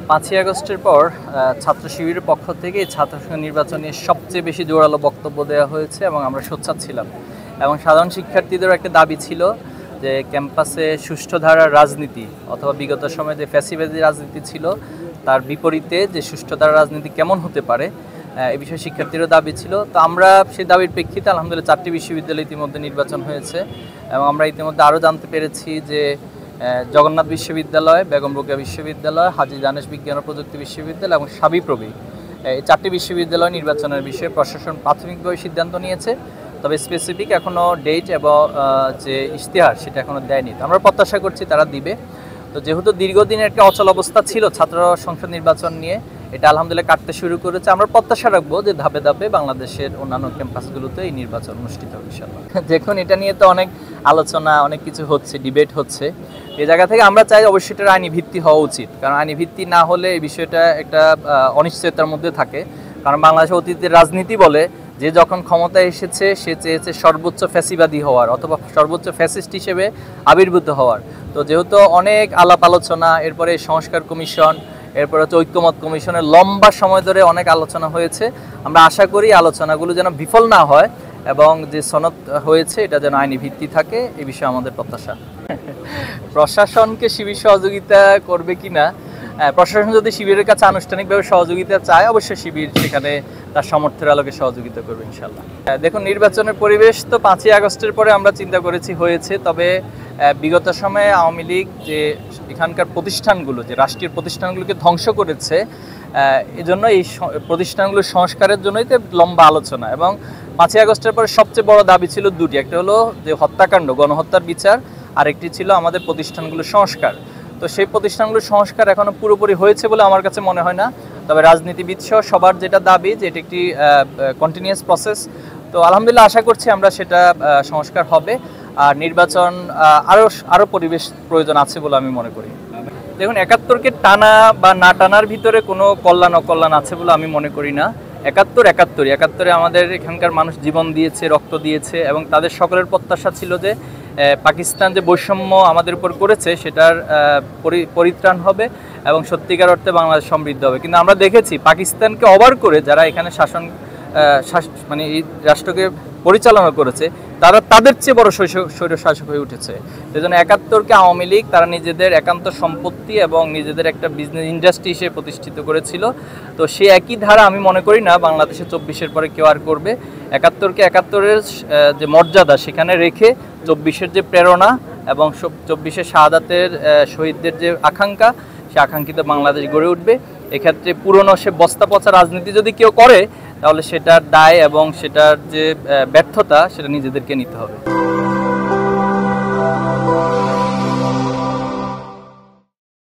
5ই আগস্টের পর ছাত্র শিবিরের পক্ষ থেকে ছাত্র সংসদ নির্বাচনে সবচেয়ে বেশি জোরালো বক্তব্য দেওয়া হয়েছে এবং আমরা সোচ্চার ছিলাম। এবং সাধারণ শিক্ষার্থীদেরও একটা দাবি ছিল যে ক্যাম্পাসে সুষ্ঠু ধারার রাজনীতি অথবা বিগত সময়ে যে ফ্যাসিবাদী রাজনীতি ছিল তার বিপরীতে যে সুষ্ঠু ধারার রাজনীতি কেমন হতে পারে এই বিষয়ে শিক্ষার্থীরও দাবি ছিল। তো আমরা সেই দাবির প্রেক্ষিতে আলহামদুলিল্লাহ 4টি বিশ্ববিদ্যালয় ইতিমধ্যে নির্বাচন হয়েছে এবং আমরা ইতিমধ্যে আরও জানতে পেরেছি যে জগন্নাথ বিশ্ববিদ্যালয়, বেগম রোকেয়া বিশ্ববিদ্যালয়, হাজী দানেশ বিজ্ঞান ও প্রযুক্তি বিশ্ববিদ্যালয় এবং সাবিপ্রবি এই 4টি বিশ্ববিদ্যালয় নির্বাচনের বিষয়ে প্রশাসন প্রাথমিকভাবে সিদ্ধান্ত নিয়েছে। তবে স্পেসিফিক এখনও ডেট এবং যে ইশতেহার সেটা এখনও দেয়নি। আমরা প্রত্যাশা করছি তারা দিবে। তো যেহেতু দীর্ঘদিনের একটা অচল অবস্থা ছিল ছাত্র সংসদ নির্বাচন নিয়ে, এটা আলহামদুলিল্লাহ কাটতে শুরু করেছে। আমরা প্রত্যাশা রাখবো যে ধাপে ধাপে বাংলাদেশের অন্যান্য ক্যাম্পাসগুলোতে এই নির্বাচন অনুষ্ঠিত হবে ইনশাআল্লাহ। দেখুন, এটা নিয়ে তো অনেক আলোচনা, অনেক কিছু হচ্ছে, ডিবেট হচ্ছে। এই জায়গা থেকে আমরা চাই অবশ্যই এটার আইনি ভিত্তি হওয়া উচিত, কারণ আইনি ভিত্তি না হলে এই বিষয়টা একটা অনিশ্চয়তার মধ্যে থাকে। কারণ বাংলাদেশের অতীতের রাজনীতি বলে যে যখন ক্ষমতায় এসেছে সে চেয়েছে সর্বোচ্চ ফ্যাসিবাদী হওয়ার অথবা সর্বোচ্চ ফ্যাসিস্ট হিসেবে আবির্ভূত হওয়ার। তো যেহেতু অনেক আলাপ আলোচনা, এরপরে সংস্কার কমিশন, এরপর হচ্ছে ঐক্যমত কমিশনের লম্বা সময় ধরে অনেক আলোচনা হয়েছে। আমরা আশা করি আলোচনাগুলো যেন বিফল না হয় এবং যে সনদ হয়েছে এটা যেন আইনি ভিত্তি থাকে, এই বিষয়ে আমাদের প্রত্যাশা। প্রশাসনকে শিবির সহযোগিতা করবে কিনা, প্রশাসন যদি শিবিরের কাছে আনুষ্ঠানিকভাবে সহযোগিতা চায় অবশ্যই শিবির সেখানে তার সামর্থ্যের আলোকে সহযোগিতা করবে ইনশাল্লাহ। দেখুন, নির্বাচনের পরিবেশ তো 5ই আগস্টের পরে আমরা চিন্তা করেছি হয়েছে। তবে বিগত সময়ে আওয়ামী লীগ যে এখানকার প্রতিষ্ঠানগুলো, যে রাষ্ট্রীয় প্রতিষ্ঠানগুলোকে ধ্বংস করেছে, এজন্য এই প্রতিষ্ঠানগুলোর সংস্কারের জন্যই তো লম্বা আলোচনা। এবং 5ই আগস্টের পরে সবচেয়ে বড় দাবি ছিল দুটি, একটা হলো যে হত্যাকাণ্ড, গণহত্যার বিচার, আরেকটি ছিল আমাদের প্রতিষ্ঠানগুলোর সংস্কার। তো সেই প্রতিষ্ঠানগুলোর সংস্কার এখনও পুরোপুরি হয়েছে বলে আমার কাছে মনে হয় না। তবে রাজনীতিবিদ সহ সবার যেটা দাবি যে এটি একটি কন্টিনিউয়াস প্রসেস। তো আলহামদুলিল্লাহ আশা করছি আমরা সেটা সংস্কার হবে। আর নির্বাচন আরও পরিবেশ প্রয়োজন আছে বলে আমি মনে করি। দেখুন, 71কে টানা বা না টানার ভিতরে কোনো কল্যাণ অকল্যাণ আছে বলে আমি মনে করি না। 71 আমাদের এখানকার মানুষ জীবন দিয়েছে, রক্ত দিয়েছে এবং তাদের সকলের প্রত্যাশা ছিল যে পাকিস্তান যে বৈষম্য আমাদের উপর করেছে সেটার পরিত্রাণ হবে এবং সত্যিকার অর্থে বাংলাদেশ সমৃদ্ধ হবে। কিন্তু আমরা দেখেছি পাকিস্তানকে ওভার করে যারা এখানে মানে এই রাষ্ট্রকে পরিচালনা করেছে তারা তাদের চেয়ে বড় স্বৈরশাসক হয়ে উঠেছে। সেজন্য 71কে আওয়ামী লীগ তারা নিজেদের একান্ত সম্পত্তি এবং নিজেদের একটা বিজনেস ইন্ডাস্ট্রি হিসেবে প্রতিষ্ঠিত করেছিল। তো সেই একই ধারা আমি মনে করি না বাংলাদেশে 24-এর পরে কেউ আর করবে। 71কে 71-এর যে মর্যাদা সেখানে রেখে 24-এর যে প্রেরণা এবং 24-এর শাহাদাতের শহীদদের যে আকাঙ্ক্ষা, সে আকাঙ্ক্ষিত বাংলাদেশ গড়ে উঠবে। এক্ষেত্রে পুরনো সে বস্তা পচা রাজনীতি যদি কেউ করে তাহলে সেটার দায় এবং সেটার যে ব্যর্থতা সেটা নিজেদেরকে নিতে হবে।